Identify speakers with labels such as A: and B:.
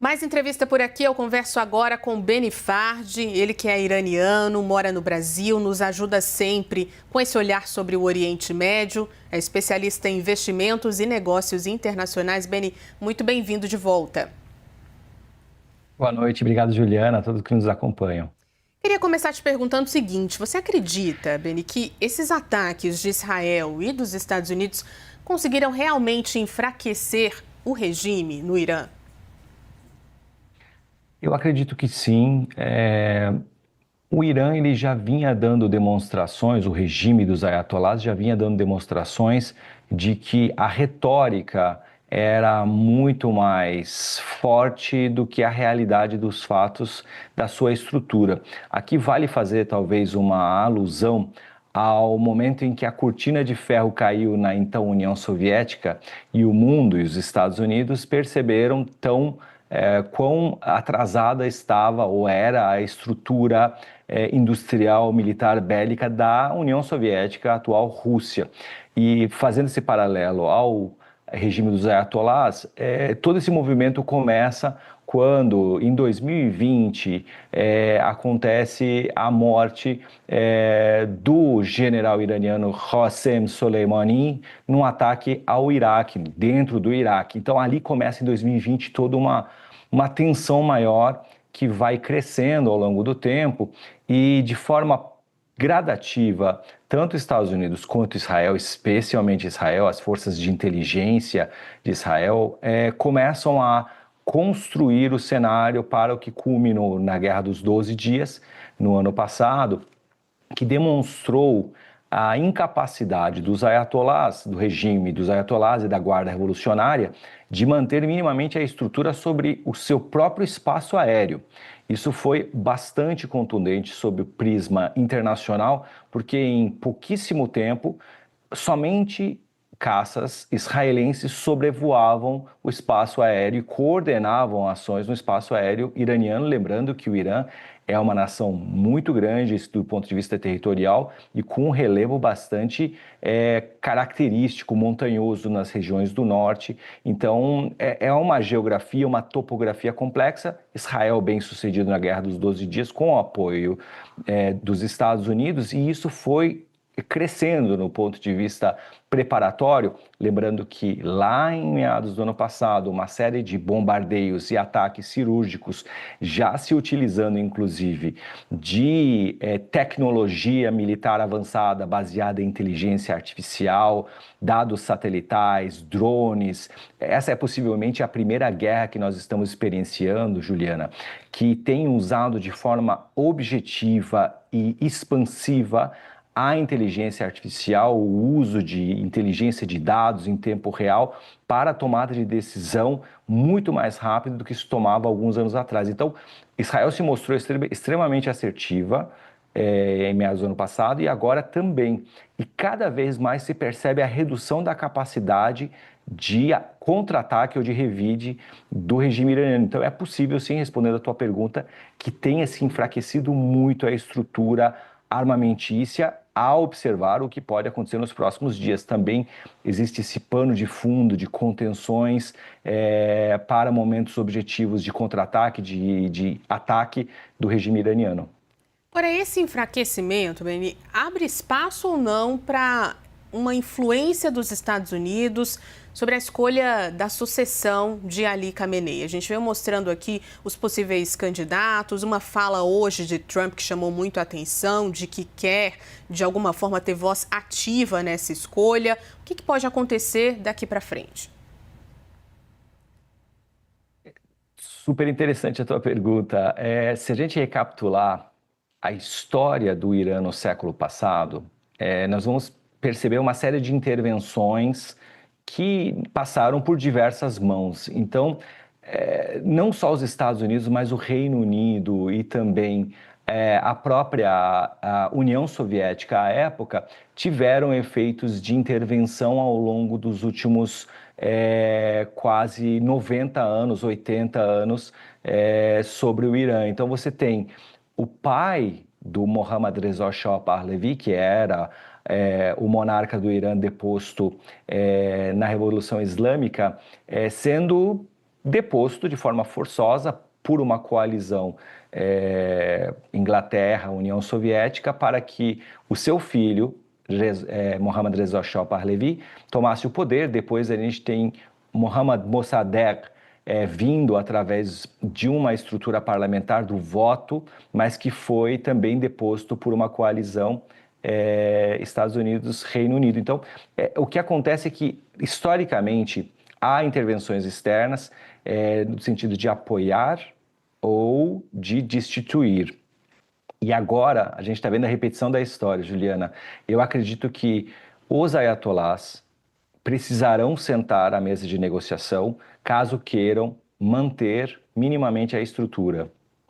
A: Mais entrevista por aqui, eu converso agora com Beni Fardi, ele que é iraniano, mora no Brasil, nos ajuda sempre com esse olhar sobre o Oriente Médio, é especialista em investimentos e negócios internacionais. Beni, muito bem-vindo de volta.
B: Boa noite, obrigado Juliana, a todos que nos acompanham.
A: Queria começar te perguntando o seguinte, você acredita, Beni, que esses ataques de Israel e dos Estados Unidos conseguiram realmente enfraquecer o regime no Irã?
B: Eu acredito que sim. O Irã ele já vinha dando demonstrações, o regime dos ayatolás já vinha dando demonstrações de que a retórica era muito mais forte do que a realidade dos fatos da sua estrutura. Aqui vale fazer talvez uma alusão ao momento em que a cortina de ferro caiu na então União Soviética e o mundo e os Estados Unidos perceberam quão atrasada estava ou era a estrutura industrial militar bélica da União Soviética, a atual Rússia. E fazendo esse paralelo ao regime dos ayatolás, todo esse movimento começa quando, em 2020, acontece a morte do general iraniano Qasem Soleimani num ataque ao Iraque, dentro do Iraque. Então, ali começa em 2020 toda uma tensão maior que vai crescendo ao longo do tempo e de forma gradativa, tanto Estados Unidos quanto Israel, especialmente Israel, as forças de inteligência de Israel, começam a construir o cenário para o que culminou na Guerra dos 12 Dias, no ano passado, que demonstrou a incapacidade dos ayatolás, do regime dos ayatolás e da Guarda Revolucionária, de manter minimamente a estrutura sobre o seu próprio espaço aéreo. Isso foi bastante contundente sob o prisma internacional, porque em pouquíssimo tempo, somente caças israelenses sobrevoavam o espaço aéreo e coordenavam ações no espaço aéreo iraniano, lembrando que o Irã é uma nação muito grande do ponto de vista territorial e com um relevo bastante característico, montanhoso nas regiões do norte. Então, é uma geografia, uma topografia complexa. Israel bem sucedido na Guerra dos 12 Dias com o apoio dos Estados Unidos, e isso foi crescendo no ponto de vista preparatório, lembrando que lá em meados do ano passado, uma série de bombardeios e ataques cirúrgicos já se utilizando, inclusive, de tecnologia militar avançada baseada em inteligência artificial, dados satelitais, drones. Essa é possivelmente a primeira guerra que nós estamos experienciando, Juliana, que tem usado de forma objetiva e expansiva a inteligência artificial, o uso de inteligência de dados em tempo real para a tomada de decisão muito mais rápido do que se tomava alguns anos atrás. Então, Israel se mostrou extremamente assertiva em meados do ano passado e agora também. E cada vez mais se percebe a redução da capacidade de contra-ataque ou de revide do regime iraniano. Então, é possível, sim, respondendo a tua pergunta, que tenha se enfraquecido muito a estrutura armamentícia a observar o que pode acontecer nos próximos dias. Também existe esse pano de fundo de contenções para momentos objetivos de contra-ataque, de ataque do regime iraniano.
A: Agora, esse enfraquecimento, Beni, abre espaço ou não para uma influência dos Estados Unidos sobre a escolha da sucessão de Ali Khamenei? A gente veio mostrando aqui os possíveis candidatos, uma fala hoje de Trump que chamou muito a atenção, de que quer, de alguma forma, ter voz ativa nessa escolha. O que pode acontecer daqui para frente?
B: Super interessante a tua pergunta. Se a gente recapitular a história do Irã no século passado, nós vamos perceber uma série de intervenções que passaram por diversas mãos. Então, não só os Estados Unidos, mas o Reino Unido e também a própria União Soviética à época tiveram efeitos de intervenção ao longo dos últimos quase 90 anos, 80 anos sobre o Irã. Então você tem o pai do Mohammad Reza Shah Pahlavi, que era o monarca do Irã deposto na Revolução Islâmica, sendo deposto de forma forçosa por uma coalizão Inglaterra, União Soviética, para que o seu filho, Mohammad Reza Shah Pahlavi, tomasse o poder. Depois a gente tem Mohammad Mossadegh vindo através de uma estrutura parlamentar do voto, mas que foi também deposto por uma coalizão Estados Unidos-Reino Unido. Então, o que acontece é que, historicamente, há intervenções externas no sentido de apoiar ou de destituir. E agora a gente está vendo a repetição da história, Juliana. Eu acredito que os ayatolás precisarão sentar à mesa de negociação caso queiram manter minimamente a estrutura.